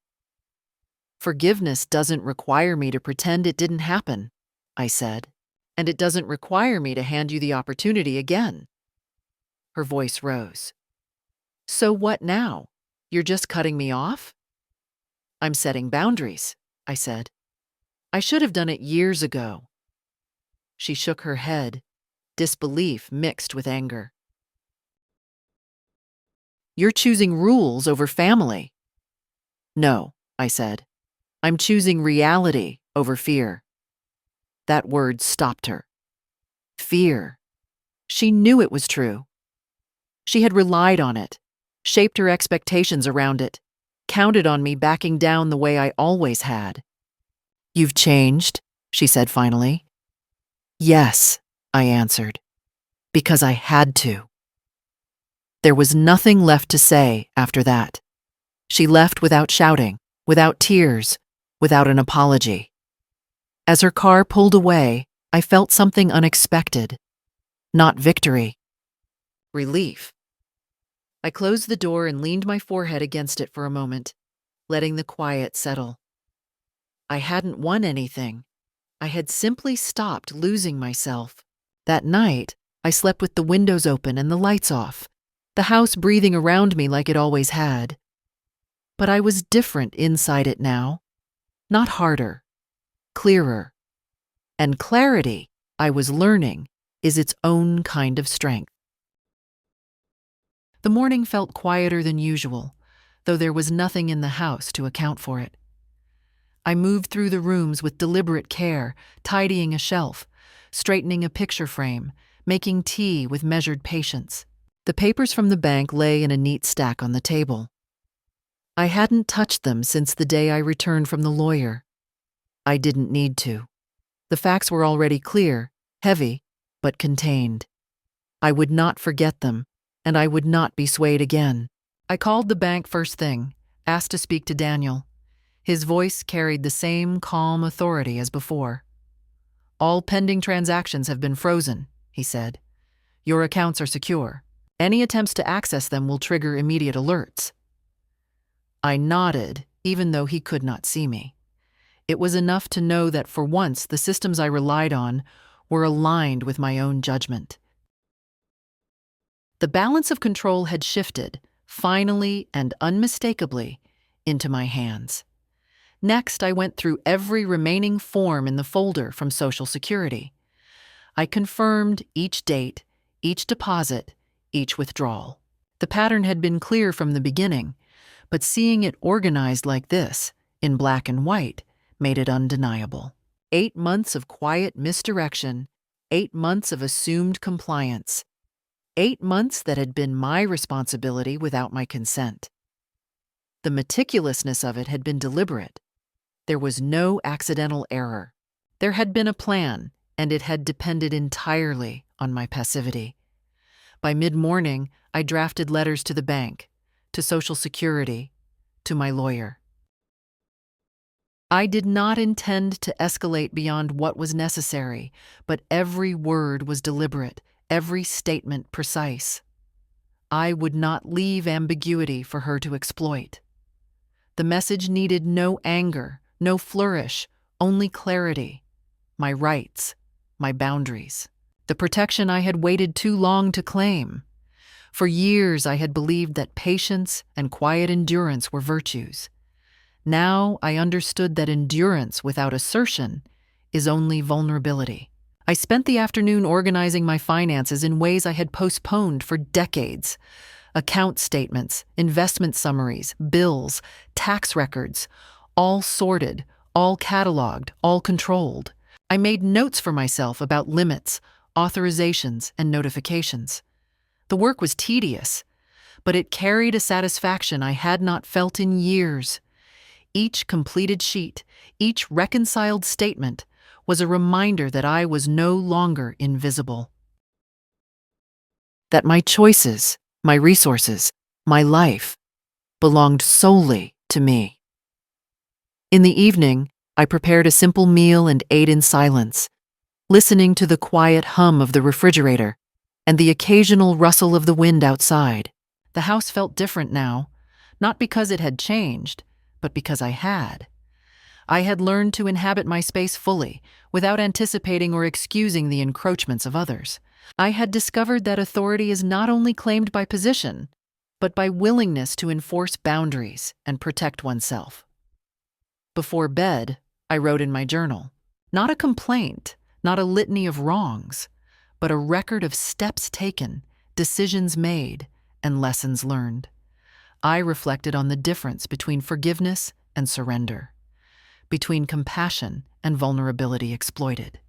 Forgiveness doesn't require me to pretend it didn't happen, I said, and it doesn't require me to hand you the opportunity again. Her voice rose. So what now? You're just cutting me off? I'm setting boundaries, I said. I should have done it years ago. She shook her head, disbelief mixed with anger. You're choosing rules over family. No, I said. I'm choosing reality over fear. That word stopped her. Fear. She knew it was true. She had relied on it, shaped her expectations around it, counted on me backing down the way I always had. You've changed, she said finally. Yes, I answered, because I had to. There was nothing left to say after that. She left without shouting, without tears, without an apology. As her car pulled away, I felt something unexpected. Not victory. Relief. I closed the door and leaned my forehead against it for a moment, letting the quiet settle. I hadn't won anything. I had simply stopped losing myself. That night, I slept with the windows open and the lights off, the house breathing around me like it always had. But I was different inside it now. Not harder, clearer. And clarity, I was learning, is its own kind of strength. The morning felt quieter than usual, though there was nothing in the house to account for it. I moved through the rooms with deliberate care, tidying a shelf, straightening a picture frame, making tea with measured patience. The papers from the bank lay in a neat stack on the table. I hadn't touched them since the day I returned from the lawyer. I didn't need to. The facts were already clear, heavy, but contained. I would not forget them, and I would not be swayed again. I called the bank first thing, asked to speak to Daniel. His voice carried the same calm authority as before. All pending transactions have been frozen, he said. Your accounts are secure. Any attempts to access them will trigger immediate alerts. I nodded, even though he could not see me. It was enough to know that for once the systems I relied on were aligned with my own judgment. The balance of control had shifted, finally and unmistakably, into my hands. Next, I went through every remaining form in the folder from Social Security. I confirmed each date, each deposit, each withdrawal. The pattern had been clear from the beginning, but seeing it organized like this, in black and white, made it undeniable. 8 months of quiet misdirection, 8 months of assumed compliance, 8 months that had been my responsibility without my consent. The meticulousness of it had been deliberate. There was no accidental error. There had been a plan, and it had depended entirely on my passivity. By mid-morning, I drafted letters to the bank, to Social Security, to my lawyer. I did not intend to escalate beyond what was necessary, but every word was deliberate, every statement precise. I would not leave ambiguity for her to exploit. The message needed no anger, no flourish, only clarity. My rights, my boundaries. The protection I had waited too long to claim. For years I had believed that patience and quiet endurance were virtues. Now I understood that endurance without assertion is only vulnerability. I spent the afternoon organizing my finances in ways I had postponed for decades. Account statements, investment summaries, bills, tax records, all sorted, all cataloged, all controlled. I made notes for myself about limits, authorizations, and notifications. The work was tedious, but it carried a satisfaction I had not felt in years. Each completed sheet, each reconciled statement, was a reminder that I was no longer invisible. That my choices, my resources, my life belonged solely to me. In the evening, I prepared a simple meal and ate in silence, listening to the quiet hum of the refrigerator and the occasional rustle of the wind outside. The house felt different now, not because it had changed, but because I had. I had learned to inhabit my space fully, without anticipating or excusing the encroachments of others. I had discovered that authority is not only claimed by position, but by willingness to enforce boundaries and protect oneself. Before bed, I wrote in my journal, not a complaint, not a litany of wrongs, but a record of steps taken, decisions made, and lessons learned. I reflected on the difference between forgiveness and surrender, between compassion and vulnerability exploited.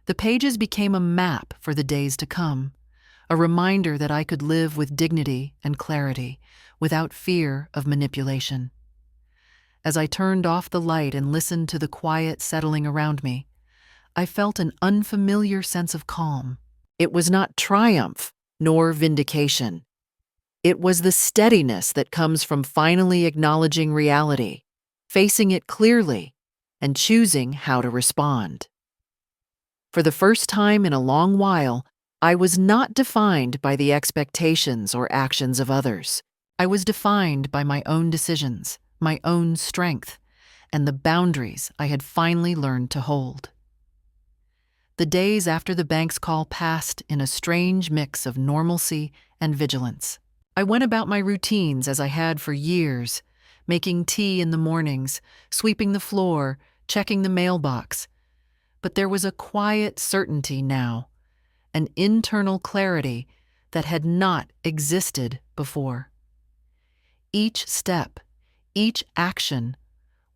The pages became a map for the days to come, a reminder that I could live with dignity and clarity, without fear of manipulation. As I turned off the light and listened to the quiet settling around me, I felt an unfamiliar sense of calm. It was not triumph nor vindication. It was the steadiness that comes from finally acknowledging reality, facing it clearly, and choosing how to respond. For the first time in a long while, I was not defined by the expectations or actions of others. I was defined by my own decisions, my own strength, and the boundaries I had finally learned to hold. The days after the bank's call passed in a strange mix of normalcy and vigilance. I went about my routines as I had for years, making tea in the mornings, sweeping the floor, checking the mailbox. But there was a quiet certainty now, an internal clarity that had not existed before. Each step, each action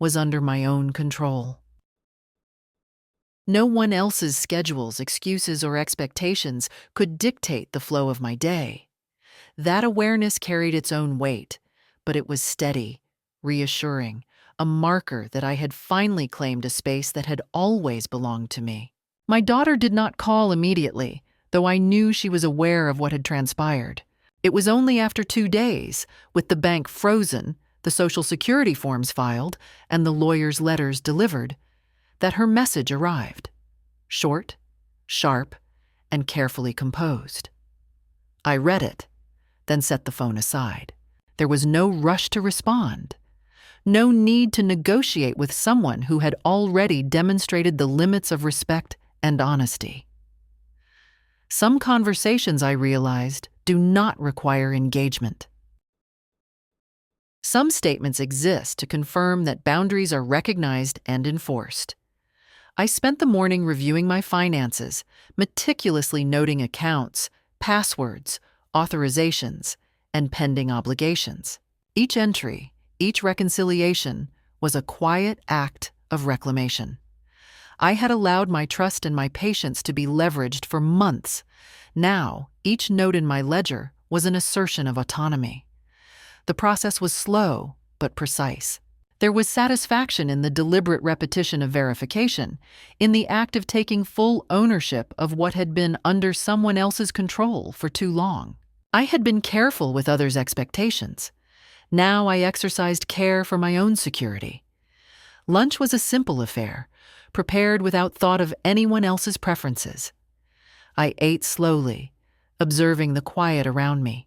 was under my own control. No one else's schedules, excuses, or expectations could dictate the flow of my day. That awareness carried its own weight, but it was steady, reassuring, a marker that I had finally claimed a space that had always belonged to me. My daughter did not call immediately, though I knew she was aware of what had transpired. It was only after 2 days, with the bank frozen, the Social Security forms filed, and the lawyer's letters delivered, that her message arrived. Short, sharp, and carefully composed. I read it, then set the phone aside. There was no rush to respond. No need to negotiate with someone who had already demonstrated the limits of respect and honesty. Some conversations, I realized, do not require engagement. Some statements exist to confirm that boundaries are recognized and enforced. I spent the morning reviewing my finances, meticulously noting accounts, passwords, authorizations, and pending obligations. Each entry, each reconciliation, was a quiet act of reclamation. I had allowed my trust and my patience to be leveraged for months. Now, each note in my ledger was an assertion of autonomy. The process was slow, but precise. There was satisfaction in the deliberate repetition of verification, in the act of taking full ownership of what had been under someone else's control for too long. I had been careful with others' expectations. Now I exercised care for my own security. Lunch was a simple affair, prepared without thought of anyone else's preferences. I ate slowly, observing the quiet around me.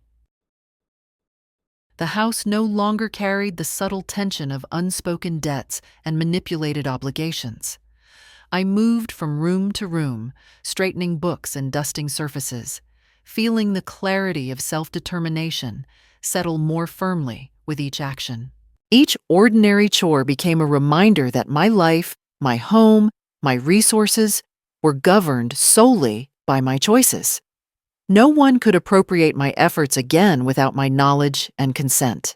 The house no longer carried the subtle tension of unspoken debts and manipulated obligations. I moved from room to room, straightening books and dusting surfaces, feeling the clarity of self-determination settle more firmly with each action. Each ordinary chore became a reminder that my life, my home, my resources were governed solely by my choices. No one could appropriate my efforts again without my knowledge and consent.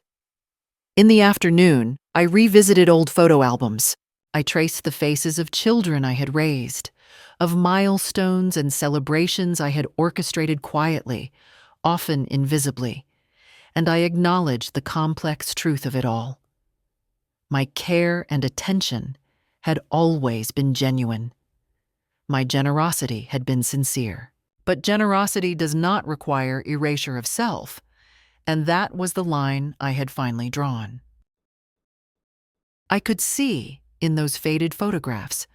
In the afternoon, I revisited old photo albums. I traced the faces of children I had raised, of milestones and celebrations I had orchestrated quietly, often invisibly, and I acknowledged the complex truth of it all. My care and attention had always been genuine. My generosity had been sincere. But generosity does not require erasure of self, and that was the line I had finally drawn. I could see, in those faded photographs,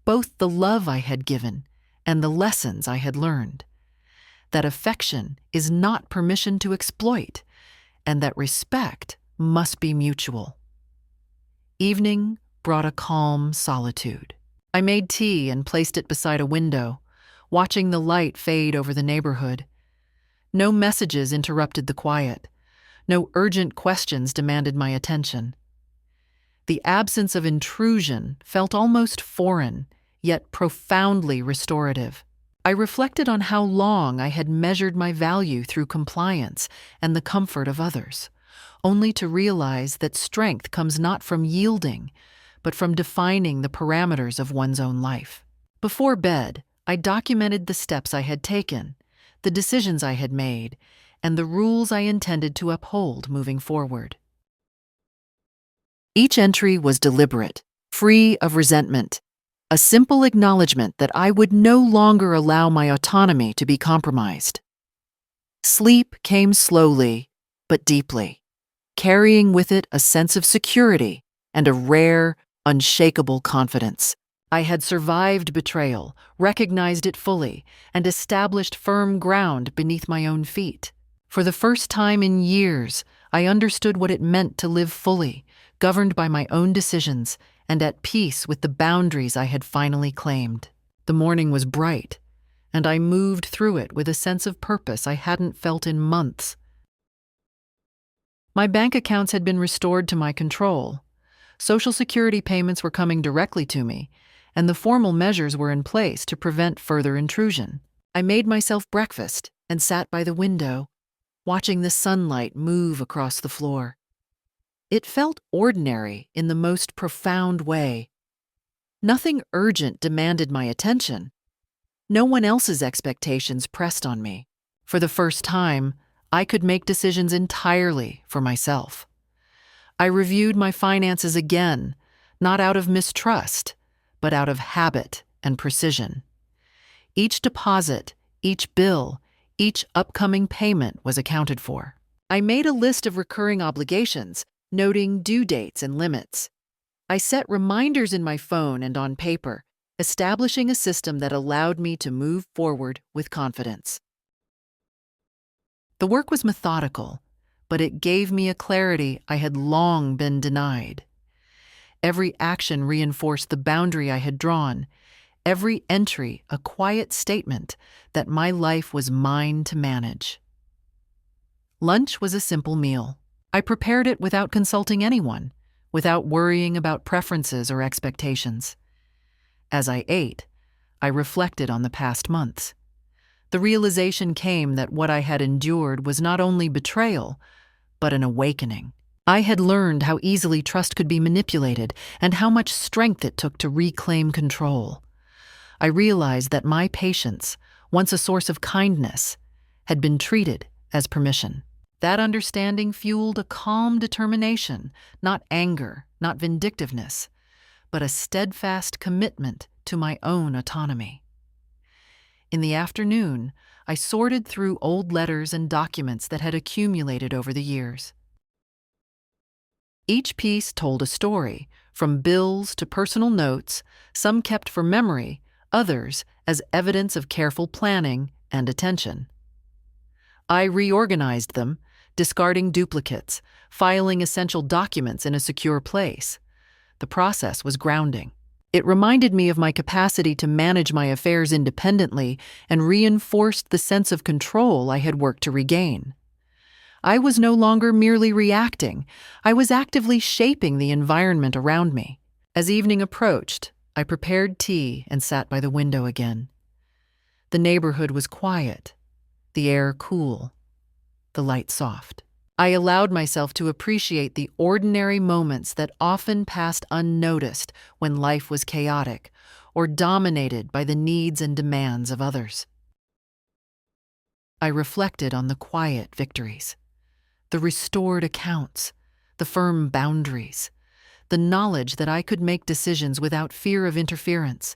both the love I had given and the lessons I had learned, that affection is not permission to exploit, and that respect must be mutual. Evening brought a calm solitude. I made tea and placed it beside a window, watching the light fade over the neighborhood. No messages interrupted the quiet. No urgent questions demanded my attention. The absence of intrusion felt almost foreign, yet profoundly restorative. I reflected on how long I had measured my value through compliance and the comfort of others, only to realize that strength comes not from yielding, but from defining the parameters of one's own life. Before bed, I documented the steps I had taken, the decisions I had made, and the rules I intended to uphold moving forward. Each entry was deliberate, free of resentment, a simple acknowledgement that I would no longer allow my autonomy to be compromised. Sleep came slowly, but deeply, carrying with it a sense of security and a rare, unshakable confidence. I had survived betrayal, recognized it fully, and established firm ground beneath my own feet. For the first time in years, I understood what it meant to live fully, governed by my own decisions, and at peace with the boundaries I had finally claimed. The morning was bright, and I moved through it with a sense of purpose I hadn't felt in months. My bank accounts had been restored to my control. Social Security payments were coming directly to me, and the formal measures were in place to prevent further intrusion. I made myself breakfast and sat by the window, watching the sunlight move across the floor. It felt ordinary in the most profound way. Nothing urgent demanded my attention. No one else's expectations pressed on me. For the first time, I could make decisions entirely for myself. I reviewed my finances again, not out of mistrust, but out of habit and precision. Each deposit, each bill, each upcoming payment was accounted for. I made a list of recurring obligations, noting due dates and limits. I set reminders in my phone and on paper, establishing a system that allowed me to move forward with confidence. The work was methodical, but it gave me a clarity I had long been denied. Every action reinforced the boundary I had drawn, every entry a quiet statement that my life was mine to manage. Lunch was a simple meal. I prepared it without consulting anyone, without worrying about preferences or expectations. As I ate, I reflected on the past months. The realization came that what I had endured was not only betrayal, but an awakening. I had learned how easily trust could be manipulated and how much strength it took to reclaim control. I realized that my patience, once a source of kindness, had been treated as permission. That understanding fueled a calm determination, not anger, not vindictiveness, but a steadfast commitment to my own autonomy. In the afternoon, I sorted through old letters and documents that had accumulated over the years. Each piece told a story, from bills to personal notes, some kept for memory, others as evidence of careful planning and attention. I reorganized them, discarding duplicates, filing essential documents in a secure place. The process was grounding. It reminded me of my capacity to manage my affairs independently and reinforced the sense of control I had worked to regain. I was no longer merely reacting. I was actively shaping the environment around me. As evening approached, I prepared tea and sat by the window again. The neighborhood was quiet, the air cool, the light soft. I allowed myself to appreciate the ordinary moments that often passed unnoticed when life was chaotic or dominated by the needs and demands of others. I reflected on the quiet victories, the restored accounts, the firm boundaries, the knowledge that I could make decisions without fear of interference.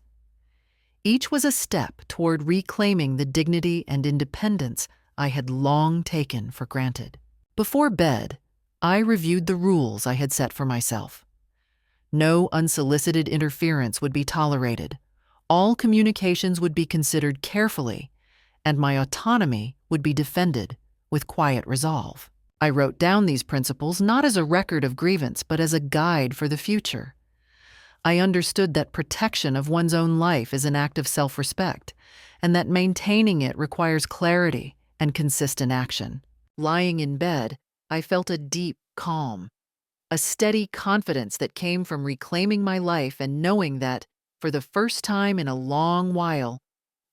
Each was a step toward reclaiming the dignity and independence I had long taken for granted. Before bed, I reviewed the rules I had set for myself. No unsolicited interference would be tolerated. All communications would be considered carefully, and my autonomy would be defended with quiet resolve. I wrote down these principles not as a record of grievance, but as a guide for the future. I understood that protection of one's own life is an act of self-respect, and that maintaining it requires clarity and consistent action. Lying in bed, I felt a deep calm, a steady confidence that came from reclaiming my life and knowing that, for the first time in a long while,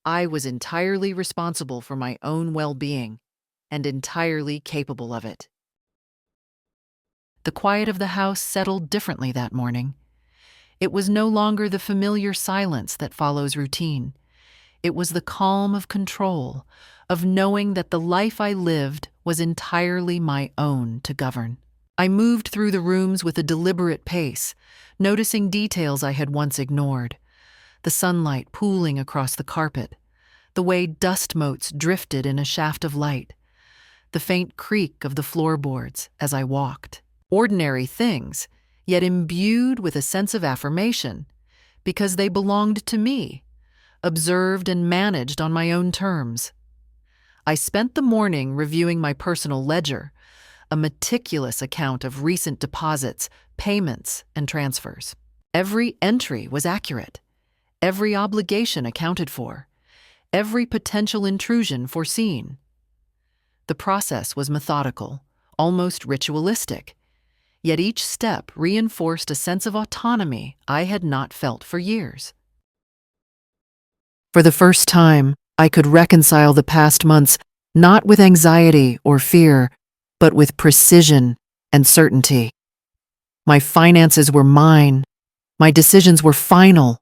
I was entirely responsible for my own well-being and entirely capable of it. The quiet of the house settled differently that morning. It was no longer the familiar silence that follows routine. It was the calm of control, of knowing that the life I lived was entirely my own to govern. I moved through the rooms with a deliberate pace, noticing details I had once ignored. The sunlight pooling across the carpet, the way dust motes drifted in a shaft of light, the faint creak of the floorboards as I walked. Ordinary things, yet imbued with a sense of affirmation, because they belonged to me, observed and managed on my own terms. I spent the morning reviewing my personal ledger, a meticulous account of recent deposits, payments, and transfers. Every entry was accurate, every obligation accounted for, every potential intrusion foreseen. The process was methodical, almost ritualistic, yet each step reinforced a sense of autonomy I had not felt for years. For the first time, I could reconcile the past months not with anxiety or fear, but with precision and certainty. My finances were mine. My decisions were final.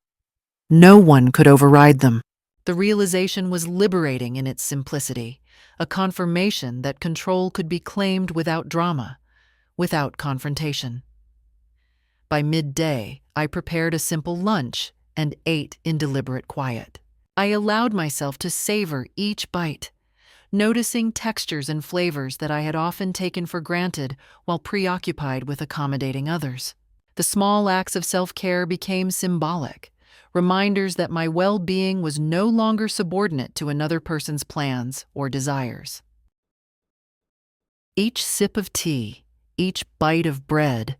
No one could override them. The realization was liberating in its simplicity, a confirmation that control could be claimed without drama, without confrontation. By midday, I prepared a simple lunch and ate in deliberate quiet. I allowed myself to savor each bite, noticing textures and flavors that I had often taken for granted while preoccupied with accommodating others. The small acts of self-care became symbolic, reminders that my well-being was no longer subordinate to another person's plans or desires. Each sip of tea, each bite of bread,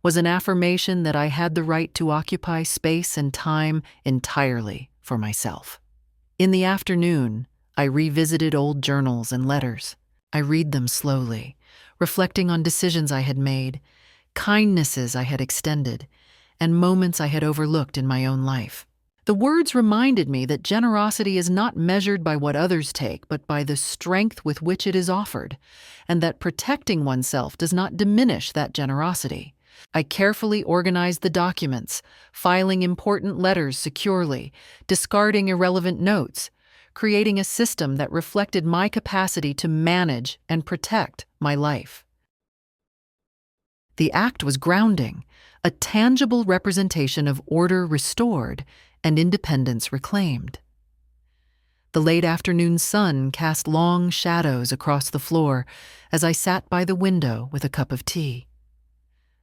was an affirmation that I had the right to occupy space and time entirely for myself. In the afternoon, I revisited old journals and letters. I read them slowly, reflecting on decisions I had made, kindnesses I had extended, and moments I had overlooked in my own life. The words reminded me that generosity is not measured by what others take, but by the strength with which it is offered, and that protecting oneself does not diminish that generosity. I carefully organized the documents, filing important letters securely, discarding irrelevant notes, creating a system that reflected my capacity to manage and protect my life. The act was grounding, a tangible representation of order restored and independence reclaimed. The late afternoon sun cast long shadows across the floor as I sat by the window with a cup of tea.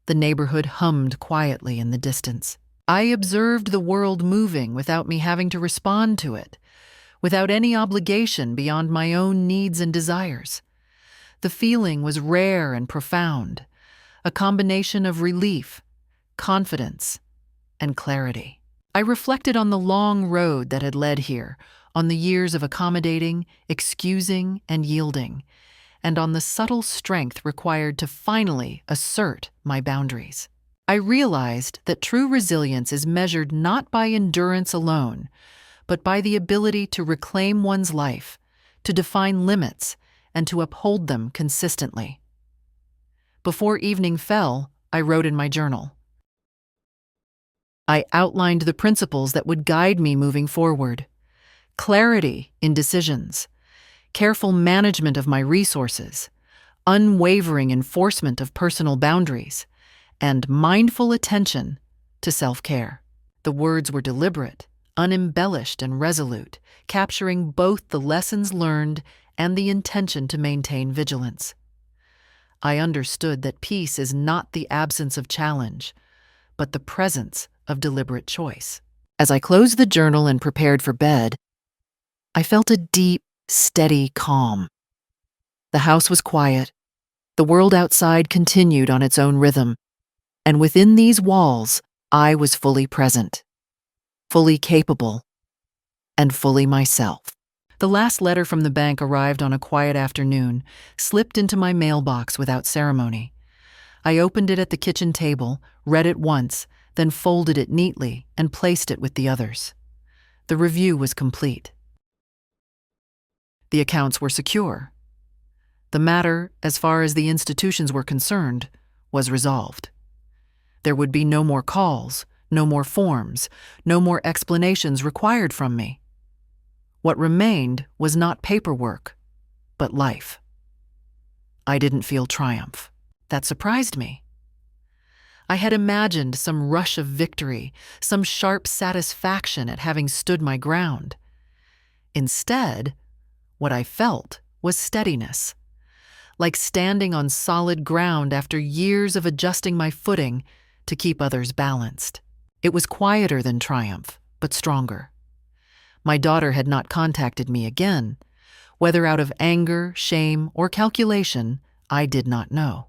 The neighborhood hummed quietly in the distance. I observed the world moving without me having to respond to it, without any obligation beyond my own needs and desires. The feeling was rare and profound, a combination of relief, confidence, and clarity. I reflected on the long road that had led here, on the years of accommodating, excusing, and yielding, and on the subtle strength required to finally assert my boundaries. I realized that true resilience is measured not by endurance alone, but by the ability to reclaim one's life, to define limits, and to uphold them consistently. Before evening fell, I wrote in my journal. I outlined the principles that would guide me moving forward. Clarity in decisions, careful management of my resources, unwavering enforcement of personal boundaries, and mindful attention to self-care. The words were deliberate, unembellished, and resolute, capturing both the lessons learned and the intention to maintain vigilance. I understood that peace is not the absence of challenge, but the presence of deliberate choice. As I closed the journal and prepared for bed, I felt a deep, steady calm. The house was quiet, the world outside continued on its own rhythm, and within these walls, I was fully present, fully capable, and fully myself. The last letter from the bank arrived on a quiet afternoon, slipped into my mailbox without ceremony. I opened it at the kitchen table, read it once, then folded it neatly and placed it with the others. The review was complete. The accounts were secure. The matter, as far as the institutions were concerned, was resolved. There would be no more calls, no more forms, no more explanations required from me. What remained was not paperwork, but life. I didn't feel triumph. That surprised me. I had imagined some rush of victory, some sharp satisfaction at having stood my ground. Instead, what I felt was steadiness, like standing on solid ground after years of adjusting my footing to keep others balanced. It was quieter than triumph, but stronger. My daughter had not contacted me again. Whether out of anger, shame, or calculation, I did not know.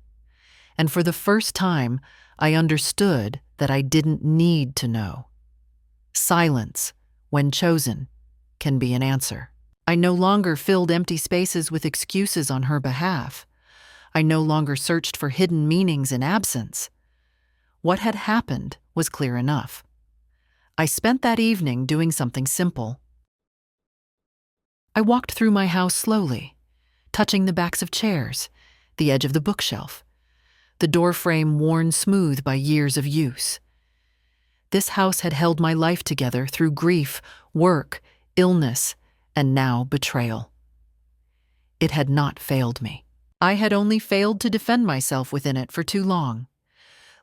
And for the first time, I understood that I didn't need to know. Silence, when chosen, can be an answer. I no longer filled empty spaces with excuses on her behalf. I no longer searched for hidden meanings in absence. What had happened was clear enough. I spent that evening doing something simple. I walked through my house slowly, touching the backs of chairs, the edge of the bookshelf, the door frame worn smooth by years of use. This house had held my life together through grief, work, illness, and now betrayal. It had not failed me. I had only failed to defend myself within it for too long.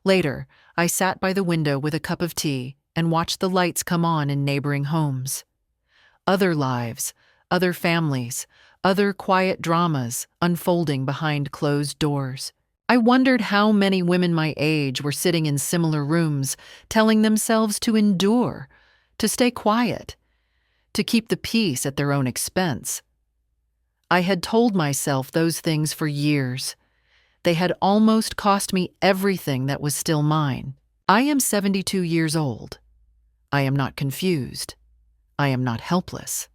Later, I sat by the window with a cup of tea and watched the lights come on in neighboring homes. Other lives, other families, other quiet dramas unfolding behind closed doors. I wondered how many women my age were sitting in similar rooms, telling themselves to endure, to stay quiet, to keep the peace at their own expense. I had told myself those things for years. They had almost cost me everything that was still mine. I am 72 years old. I am not confused. I am not helpless.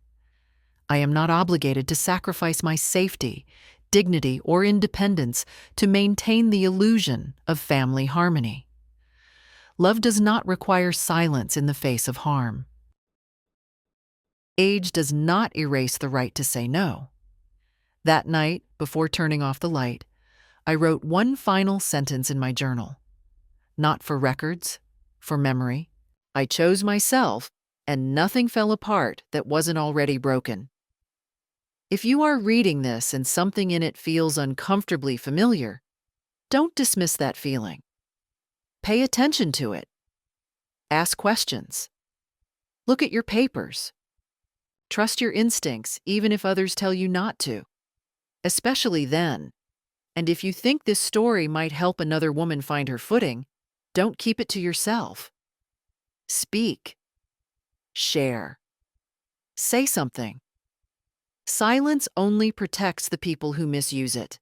I am not obligated to sacrifice my safety, dignity, or independence to maintain the illusion of family harmony. Love does not require silence in the face of harm. Age does not erase the right to say no. That night, before turning off the light, I wrote one final sentence in my journal. Not for records, for memory. I chose myself, and nothing fell apart that wasn't already broken. If you are reading this and something in it feels uncomfortably familiar, don't dismiss that feeling. Pay attention to it. Ask questions. Look at your papers. Trust your instincts even if others tell you not to. Especially then. And if you think this story might help another woman find her footing, don't keep it to yourself. Speak. Share. Say something. Silence only protects the people who misuse it.